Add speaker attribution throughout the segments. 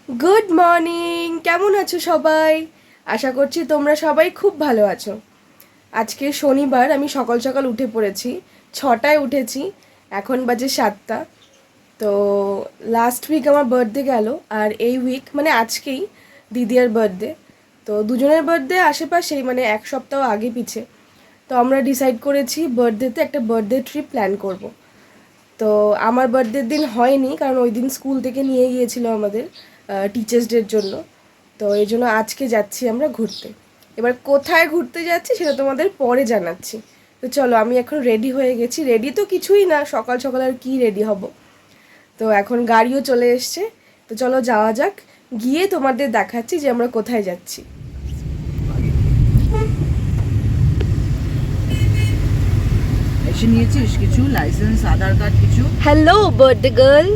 Speaker 1: Good morning, কেমন আছো সবাই? আশা করছি তোমরা সবাই খুব ভালো আছো। আজকে শনিবার, আমি সকাল সকাল উঠে পড়েছি। 6টায় উঠেছি, এখন বাজে 7টা। তো লাস্ট উইক আমার বার্থডে গেল, আর এই উইক মানে আজকেই দিদির বার্থডে। তো দুজনের বার্থডে আশেপাশেই, মানে এক সপ্তাহ আগে পিছে। তো আমরা ডিসাইড করেছি বার্থডেতে একটা বার্থডে ট্রিপ প্ল্যান করব। তো আমার বার্থডের দিন হয়নি, কারণ ওই দিন স্কুল থেকে নিয়ে গিয়েছিল আমাদের টিচার্স ডের জন্য। তো এই জন্য আজকে যাচ্ছি আমরা ঘুরতে। এবার কোথায় ঘুরতে যাচ্ছি সেটা তোমাদের পরে জানাচ্ছি। তো চলো, আমি এখন রেডি হয়ে গেছি। রেডি তো কিছুই না, সকাল সকাল আর কি রেডি হব। তো এখন গাড়িও চলে এসছে। তো চলো যাওয়া যাক, গিয়ে তোমাদের দেখাচ্ছি যে আমরা কোথায় যাচ্ছি।
Speaker 2: এসে নিয়েছিস কিছু লাইসেন্স, আধার কার্ড কিছু?
Speaker 1: Hello birthday girl.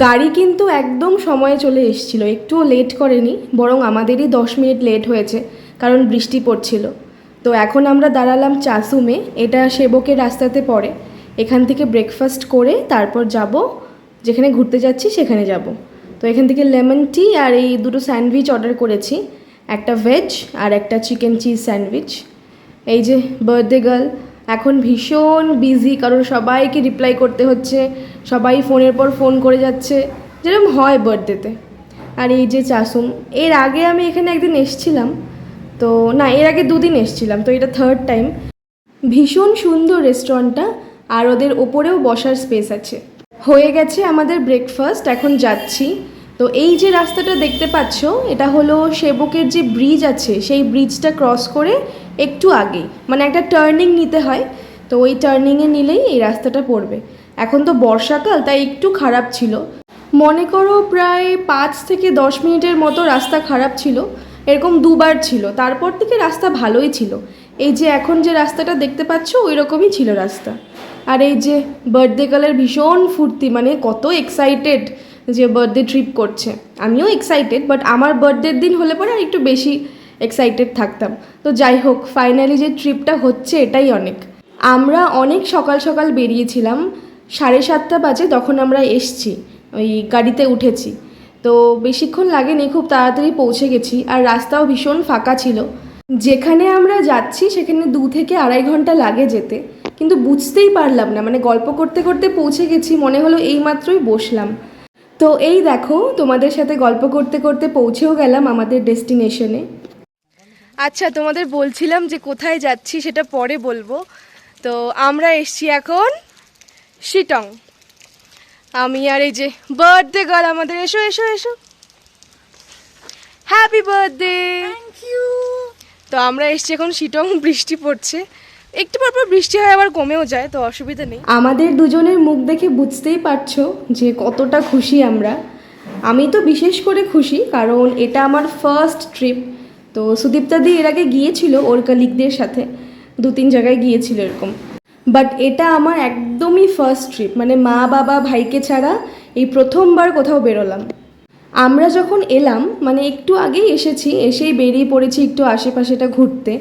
Speaker 1: গাড়ি কিন্তু একদম সময়ে চলে এসেছিলো, একটুও লেট করেনি, বরং আমাদেরই 10 মিনিট লেট হয়েছে, কারণ বৃষ্টি পড়ছিল। তো এখন আমরা দাঁড়ালাম চাসুমে, এটা সেবকের রাস্তাতে পড়ে। এখান থেকে ব্রেকফাস্ট করে তারপর যাব যেখানে ঘুরতে যাচ্ছি সেখানে যাব। তো এখান থেকে লেমন টি আর এই দুটো স্যান্ডউইচ অর্ডার করেছি, একটা ভেজ আর একটা চিকেন চিজ স্যান্ডউইচ। এই যে বার্থডে গার্ল এখন ভীষণ বিজি, কারণ সবাইকে রিপ্লাই করতে হচ্ছে, সবাই ফোনের পর ফোন করে যাচ্ছে, যেরকম হয় বার্থডেতে। আর এই যে চাসুম, এর আগে আমি এখানে একদিন এসছিলাম, তো না, এর আগে 2 দিন এসছিলাম, তো এটা থার্ড টাইম। ভীষণ সুন্দর রেস্টুরেন্টটা, আর ওদের ওপরেও বসার স্পেস আছে। হয়ে গেছে আমাদের ব্রেকফাস্ট, এখন যাচ্ছি। তো এই যে রাস্তাটা দেখতে পাচ্ছ, এটা হলো সেবকের যে ব্রিজ আছে, সেই ব্রিজটা ক্রস করে একটু আগেই, মানে একটা টার্নিং নিতে হয়। তো ওই টার্নিংয়ে নিলেই এই রাস্তাটা পড়বে। এখন তো বর্ষাকাল, তাই একটু খারাপ ছিল। মনে করো প্রায় 5 থেকে 10 মিনিটের মতো রাস্তা খারাপ ছিল, এরকম দুবার ছিল। তারপর থেকে রাস্তা ভালোই ছিল। এই যে এখন যে রাস্তাটা দেখতে পাচ্ছ, ওই রকমই ছিল রাস্তা। আর এই যে বার্থডে গার্লের ভীষণ ফুর্তি, মানে কত এক্সাইটেড যে বার্থডে ট্রিপ করছে। আমিও এক্সাইটেড, বাট আমার বার্থডের দিন হলে পরে আর একটু বেশি এক্সাইটেড থাকতাম। তো যাই হোক, ফাইনালি যে ট্রিপটা হচ্ছে এটাই অনেক। আমরা অনেক সকাল সকাল বেরিয়েছিলাম, 7:30 বাজে তখন আমরা এসছি, ওই গাড়িতে উঠেছি। তো বেশিক্ষণ লাগেনি, খুব তাড়াতাড়ি পৌঁছে গেছি, আর রাস্তাও ভীষণ ফাঁকা ছিল। যেখানে আমরা যাচ্ছি সেখানে 2 থেকে 2.5 ঘন্টা লাগে যেতে, কিন্তু বুঝতেই পারলাম না, মানে গল্প করতে করতে পৌঁছে গেছি, মনে হলো এইমাত্রই বসলাম। তো এই দেখো, তোমাদের সাথে গল্প করতে করতে পৌঁছেও গেলাম আমাদের ডেস্টিনেশনে। আচ্ছা, তোমাদের বলছিলাম যে কোথায় যাচ্ছি সেটা পরে বলবো। তো আমরা এসছি এখন শিটং। আমি আর এই যে বার্থডে গার্ল আমাদের, এসো এসো এসো, হ্যাপি বার্থডে।
Speaker 2: Thank you.
Speaker 1: তো আমরা এসছি এখন শিটং, বৃষ্টি পড়ছে, একটু পরপর বৃষ্টি হয় আবার কমেও যায়, তো অসুবিধা নেই। আমাদের দুজনের মুখ দেখে বুঝতেই পারছো যে কতটা খুশি আমরা। আমি তো বিশেষ করে খুশি, কারণ এটা আমার ফার্স্ট ট্রিপ। তো সুদীপ্তা দি এর আগে গিয়েছিল ওর কলিগদের সাথে, 2-3 জায়গায় গিয়েছিল এরকম, বাট এটা আমার একদমই ফার্স্ট ট্রিপ, মানে মা বাবা ভাইকে ছাড়া এই প্রথমবার কোথাও বেরোলাম। আমরা যখন এলাম, মানে একটু আগেই এসেছি, এসেই বেরিয়ে পড়েছি একটু আশেপাশেটা ঘুরতে।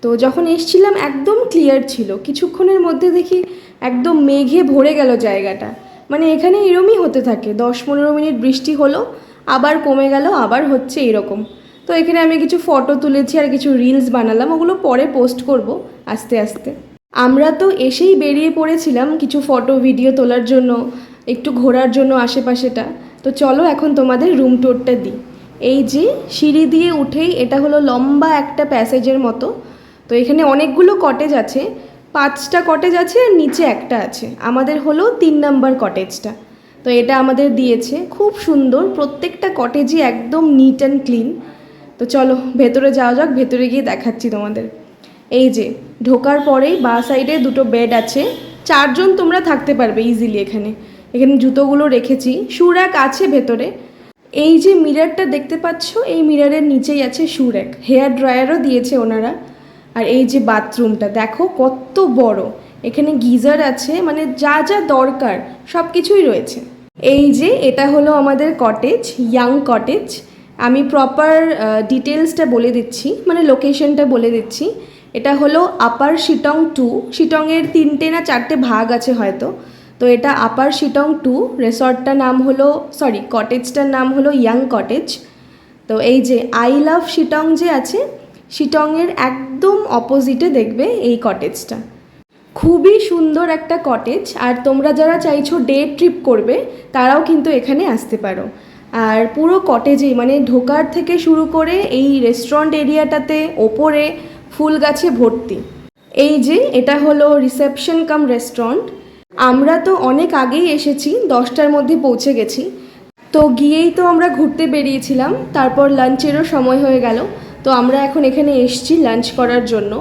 Speaker 1: তো যখন এসছিলাম একদম ক্লিয়ার ছিল, কিছুক্ষণের মধ্যে দেখি একদম মেঘে ভরে গেল জায়গাটা। মানে এখানে এরমই হতে থাকে, 10-15 মিনিট বৃষ্টি হলো, আবার কমে গেল, আবার হচ্ছে এরকম। তো এখানে আমি কিছু ফটো তুলেছি আর কিছু রিলস বানালাম, ওগুলো পরে পোস্ট করব আস্তে আস্তে। আমরা তো এসেই বেরিয়ে পড়েছিলাম কিছু ফটো ভিডিও তোলার জন্য, একটু ঘোরার জন্য আশেপাশেটা। তো চলো এখন তোমাদের রুম ট্যুরটা দিই। এই যে সিঁড়ি দিয়ে উঠেই এটা হলো লম্বা একটা প্যাসেজের মতো। তো এখানে অনেকগুলো কটেজ আছে, 5টা কটেজ আছে আর নিচে একটা আছে। আমাদের হলো 3 নাম্বার কটেজটা। তো এটা আমাদের দিয়েছে, খুব সুন্দর, প্রত্যেকটা কটেজই একদম নিট অ্যান্ড ক্লিন। তো চলো ভেতরে যাওয়া যাক, ভেতরে গিয়ে দেখাচ্ছি তোমাদের। এই যে ঢোকার পরেই বাঁ সাইডে 2টো বেড আছে, 4জন তোমরা থাকতে পারবে ইজিলি এখানে। এখানে জুতোগুলো রেখেছি, শু র্যাক আছে ভেতরে। এই যে মিররটা দেখতে পাচ্ছ, এই মিররের নিচেই আছে শু র্যাক, হেয়ার ড্রায়ারও দিয়েছে ওনারা। আর এই যে বাথরুমটা দেখো কত বড়, এখানে গিজার আছে, মানে যা যা দরকার সব কিছুই রয়েছে। এই যে এটা হলো আমাদের কটেজ, ইয়াং কটেজ। আমি প্রপার ডিটেলসটা বলে দিচ্ছি, মানে লোকেশনটা বলে দিচ্ছি। এটা হলো আপার শিটং 2, শিটংয়ের 3টে না 4টে ভাগ আছে হয়তো। তো তো এটা আপার শিটং 2, রিসর্টটার নাম হলো কটেজটার নাম হলো ইয়াং কটেজ। তো এই যে আই লাভ শিটং যে আছে, শিটংয়ের একদম অপোজিটে দেখবে এই কটেজটা। খুবই সুন্দর একটা কটেজ, আর তোমরা যারা চাইছো ডে ট্রিপ করবে তারাও কিন্তু এখানে আসতে পারো। আর পুরো কটেজেই মানে ঢোকার থেকে শুরু করে এই রেস্টুরেন্ট এরিয়াটাতে ওপরে ফুল গাছে ভর্তি। এই যে এটা হলো রিসেপশন কাম রেস্টুরেন্ট। আমরা তো অনেক আগেই এসেছি, 10টার মধ্যে পৌঁছে গেছি। তো গিয়েই তো আমরা ঘুরতে বেরিয়েছিলাম, তারপর লাঞ্চেরও সময় হয়ে গেল। তো আমরা এখন এখানে এসেছি লাঞ্চ করার জন্য।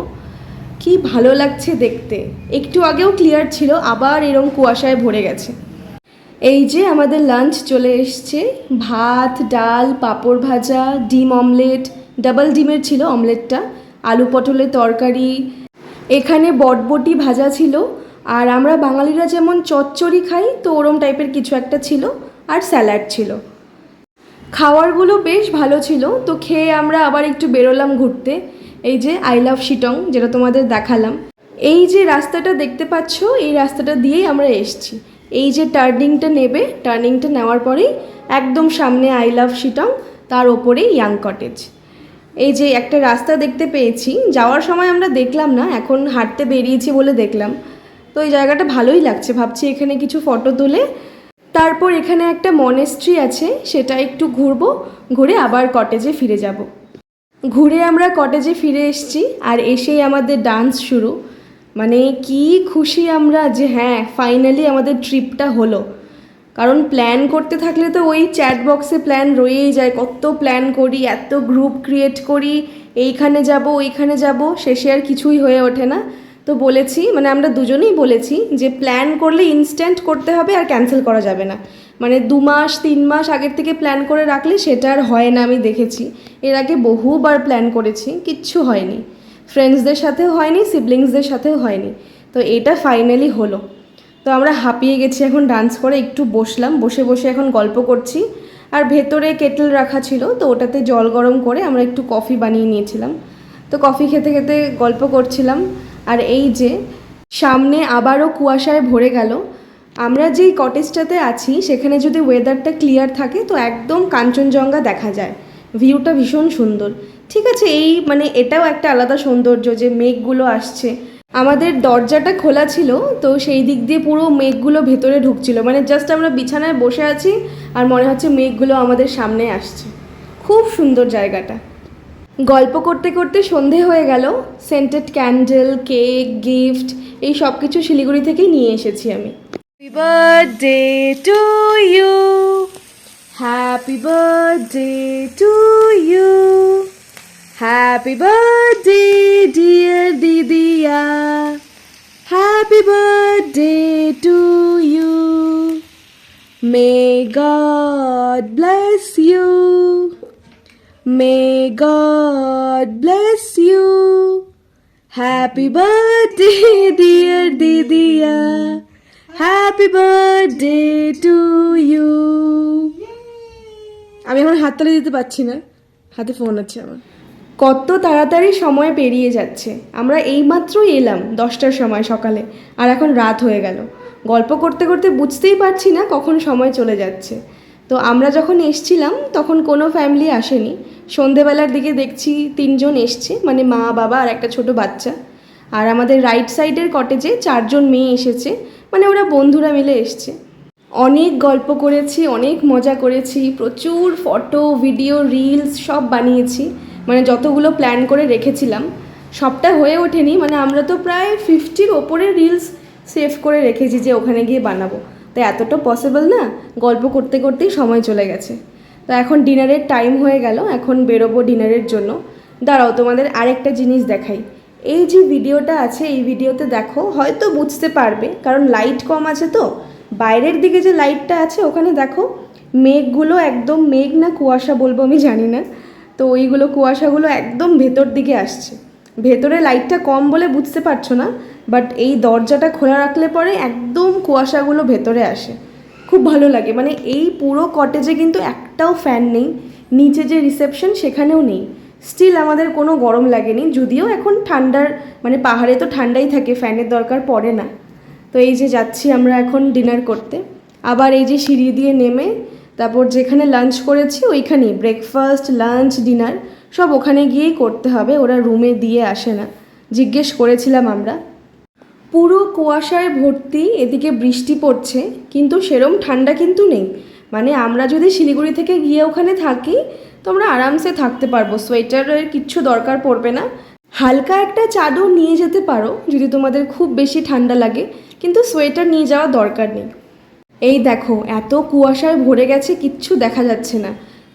Speaker 1: কি ভালো লাগছে দেখতে, একটু আগেও ক্লিয়ার ছিল, আবার এরম কুয়াশায় ভরে গেছে। এই যে আমাদের লাঞ্চ চলে এসছে, ভাত, ডাল, পাঁপড় ভাজা, ডিম অমলেট, ডাবল ডিমের ছিল অমলেটটা, আলু পটলের তরকারি, এখানে বটবটি ভাজা ছিল, আর আমরা বাঙালিরা যেমন চচ্চড়ি খাই তো ওরম টাইপের কিছু একটা ছিল, আর স্যালাড ছিল। খাবারগুলো বেশ ভালো ছিল। তো খেয়ে আমরা আবার একটু বেরোলাম ঘুরতে। এই যে আই লাভ শিটং যেটা তোমাদের দেখালাম, এই যে রাস্তাটা দেখতে পাচ্ছ, এই রাস্তাটা দিয়েই আমরা এসেছি। এই যে টার্নিংটা নেবে, টার্নিংটা নেওয়ার পরেই একদম সামনে আই লাভ শিটং, তার ওপরেই ইয়াং কটেজ। এই যে একটা রাস্তা দেখতে পেয়েছি, যাওয়ার সময় আমরা দেখলাম না, এখন হাঁটতে বেরিয়েছি বলে দেখলাম। তো এই জায়গাটা ভালোই লাগছে, ভাবছি এখানে কিছু ফটো তুলে তারপর এখানে একটা মনেস্ট্রি আছে, সেটা একটু ঘুরবো, ঘুরে আবার কটেজে ফিরে যাব। ঘুরে আমরা কটেজে ফিরে এসেছি, আর এসেই আমাদের ডান্স শুরু। মানে কি খুশি আমরা যে হ্যাঁ ফাইনালি আমাদের ট্রিপটা হলো। কারণ প্ল্যান করতে থাকলে তো ওই চ্যাট বক্সে প্ল্যান রয়েই যায়, কত প্ল্যান করি, এত গ্রুপ ক্রিয়েট করি, এইখানে যাব ওইখানে যাব, শেষে আর কিছুই হয়ে ওঠে না। তো বলেছি, মানে আমরা দুজনেই বলেছি যে প্ল্যান করলে ইনস্ট্যান্ট করতে হবে, আর ক্যান্সেল করা যাবে না। মানে 2 মাস 3 মাস আগের থেকে প্ল্যান করে রাখলে সেটা আর হয় না। আমি দেখেছি, এর আগে বহুবার প্ল্যান করেছি, কিচ্ছু হয়নি, ফ্রেন্ডসদের সাথেও হয়নি, সিবলিংসদের সাথেও হয়নি। তো এটা ফাইনালি হলো। তো আমরা হাঁপিয়ে গেছি এখন ডান্স করে, একটু বসলাম, বসে বসে এখন গল্প করছি। আর ভেতরে কেটল রাখা ছিল, তো ওটাতে জল গরম করে আমরা একটু কফি বানিয়ে নিয়েছিলাম। তো কফি খেতে খেতে গল্প করছিলাম। আর এই যে সামনে আবারও কুয়াশায় ভরে গেল। আমরা যেই কটেজটাতে আছি সেখানে যদি ওয়েদারটা ক্লিয়ার থাকে তো একদম কাঞ্চনজঙ্ঘা দেখা যায়, ভিউটা ভীষণ সুন্দর। ঠিক আছে, এই মানে এটাও একটা আলাদা সৌন্দর্য যে মেঘগুলো আসছে। আমাদের দরজাটা খোলা ছিল, তো সেই দিক দিয়ে পুরো মেঘগুলো ভেতরে ঢুকছিল, মানে জাস্ট আমরা বিছানায় বসে আছি আর মনে হচ্ছে মেঘগুলো আমাদের সামনে আসছে। খুব সুন্দর জায়গাটা। গল্প করতে করতে সন্ধে হয়ে গেল। সেন্টেড ক্যান্ডেল, কেক, গিফট এই সব কিছু শিলিগুড়ি থেকেই নিয়ে এসেছি আমি। Happy birthday to you, happy birthday to you, happy birthday dear দিদিয়া, happy birthday to you, may God bless you, may God bless you, happy birthday dear Didiya, happy birthday to you। আমি এখন হাততালি দিতে পারছি না, হাতে phone আছে আমার। কত তাড়াতাড়ি সময় পেরিয়ে যাচ্ছে। আমরা এইমাত্রই এলাম 10টার সময় সকালে, আর এখন রাত হয়ে গেল। গল্প করতে করতে বুঝতেই পারছি না কখন সময় চলে যাচ্ছে। তো আমরা যখন এসছিলাম তখন কোনো ফ্যামিলি আসেনি। সন্ধেবেলার দিকে দেখছি 3 জন এসছে, মানে মা, বাবা আর একটা ছোট বাচ্চা। আর আমাদের রাইট সাইডের কটেজে 4 জন মেয়ে এসেছে, মানে ওরা বন্ধুরা মিলে এসছে। অনেক গল্প করেছি, অনেক মজা করেছি, প্রচুর ফটো, ভিডিও, রিলস সব বানিয়েছি। মানে যতগুলো প্ল্যান করে রেখেছিলাম সবটা হয়ে ওঠেনি, মানে আমরা তো প্রায় 50-র ওপরে রিলস সেভ করে রেখেছি যে ওখানে গিয়ে বানাবো। তাই এতটা পসিবল না, গল্প করতে করতেই সময় চলে গেছে। তো এখন ডিনারের টাইম হয়ে গেল, এখন বেরোবো ডিনারের জন্য। দাঁড়াও তোমাদের আরেকটা জিনিস দেখাই। এই যে ভিডিওটা আছে, এই ভিডিওতে দেখো, হয়তো বুঝতে পারবে কারণ লাইট কম আছে। তো বাইরের দিকে যে লাইটটা আছে ওখানে দেখো মেঘগুলো, একদম মেঘ না কুয়াশা বলবো আমি জানি না, তো ওইগুলো কুয়াশাগুলো একদম ভেতর দিকে আসছে। ভেতরে লাইটটা কম বলে বুঝতে পারছো না, বাট এই দরজাটা খোলা রাখলে পরে একদম কুয়াশাগুলো ভেতরে আসে, খুব ভালো লাগে। মানে এই পুরো কটেজে কিন্তু একটাও ফ্যান নেই, নিচে যে রিসেপশন সেখানেও নেই। স্টিল আমাদের কোনো গরম লাগেনি, যদিও এখন ঠান্ডার মানে পাহাড়ে তো ঠান্ডাই থাকে, ফ্যানের দরকার পড়ে না। তো এই যে যাচ্ছি আমরা এখন ডিনার করতে। আবার এই যে সিঁড়ি দিয়ে নেমে তারপর যেখানে লাঞ্চ করেছি ওইখানেই ব্রেকফাস্ট, লাঞ্চ, ডিনার সব ওখানে গিয়েই করতে হবে, ওরা রুমে দিয়ে আসে না। জিজ্ঞেস করেছিলাম আমরা। পুরো কুয়াশায় ভর্তি, এদিকে বৃষ্টি পড়ছে, কিন্তু সেরম ঠান্ডা কিন্তু নেই। মানে আমরা যদি শিলিগুড়ি থেকে গিয়ে ওখানে থাকি তো আমরা আরামসে থাকতে পারবো, সোয়েটারের কিচ্ছু দরকার পড়বে না। হালকা একটা চাদর নিয়ে যেতে পারো যদি তোমাদের খুব বেশি ঠান্ডা লাগে, কিন্তু সোয়েটার নিয়ে যাওয়া দরকার নেই। এই দেখো এত কুয়াশায় ভরে গেছে, কিচ্ছু দেখা যাচ্ছে না।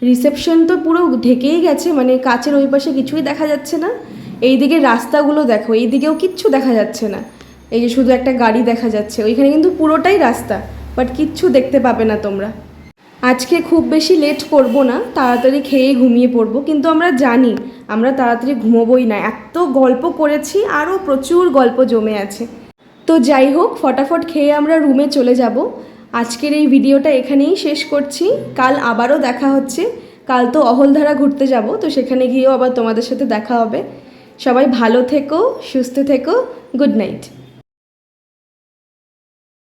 Speaker 1: রিসেপশন তো পুরো ঢেকেই গেছে, মানে কাচের ওই পাশে কিছুই দেখা যাচ্ছে না। এইদিকে রাস্তাগুলো দেখো, এইদিকেও কিচ্ছু দেখা যাচ্ছে না। এই যে শুধু একটা গাড়ি দেখা যাচ্ছে, ওইখানে কিন্তু পুরোটাই রাস্তা, বাট কিচ্ছু দেখতে পাবে না তোমরা। আজকে খুব বেশি লেট করব না, তাড়াতাড়ি খেয়ে ঘুমিয়ে পড়বো, কিন্তু আমরা জানি আমরা তাড়াতাড়ি ঘুমোবোই না, এত গল্প করেছি, আরও প্রচুর গল্প জমে আছে। তো যাই হোক, ফটাফট খেয়ে আমরা রুমে চলে যাব। আজকের এই ভিডিওটা এখানেই শেষ করছি, কাল আবারও দেখা হচ্ছে। কাল তো অহলধারা ঘুরতে যাব, তো সেখানে গিয়েও আবার তোমাদের সাথে দেখা হবে। সবাই ভালো থেকো, সুস্থ থেকো, গুড নাইট।